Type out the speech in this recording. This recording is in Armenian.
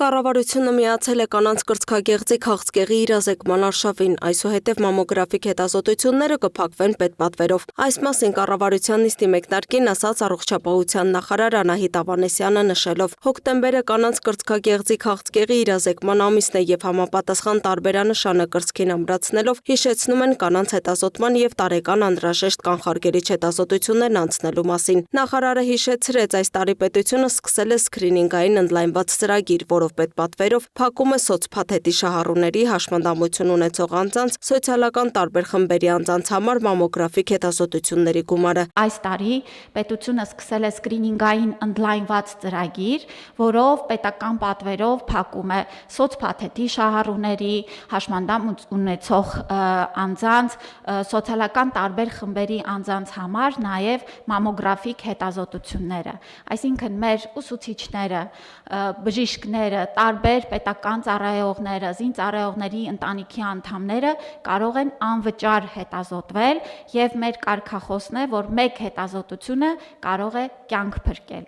Կառավարությունը միացել է կանանց կրծքագեղձի քաղցկեղի իրազեկման արշավին, այսուհետև մամոգրաֆիկ հետազոտությունները կփակվեն պետպատվերով։ Այս մասին կառավարության նիստի մեկնարկին ասաց առողջապահության նախարար Անահիտ Ավանեսյանը նշելով. հոկտեմբերը կանանց կրծքագեղձի քաղցկեղի իրազեկման ամիսն է եւ համապատասխան տարբերանշանը կրծքին ամրացնելով հիշեցնում են կանանց հետազոտման եւ տարեկան անհրաժեշտ կանխարգելիչ հետազոտություններն անցնելու մասին։ Նախարարը հիշեցրեց, այս տարի պետությունը սկսել է սկրինինգային ընդլայնված ծրագիր, որով պետպատվերով փակում է սոցփաթեթի շահառուների, հաշմանդամություն ունեցող անձանց, սոցիալական տարբեր խմբերի անձանց համար մամոգրաֆիկ հետազոտությունների գումարը։ Այս տարի պետությունը սկսել է սկրինինգային ընդլայնված ծրագիր, որով պետական պատվերով փակում է սոցփաթեթի շահառուների, հաշմանդամ ունեցող անձանց, սոցիալական տարբեր խմբերի անձանց համար նաև մամոգրաֆիկ հետազոտությունները։ Այսինքն մեր ուսուցիչները, բժիշկները, տարբեր պետական ծառայողները, զինծառայողների ընտանիքի անդամները կարող են անվճար հետազոտվել եւ մեր կարգախոսն է, որ մեկ հետազոտությունը կարող է կյանք փրկել։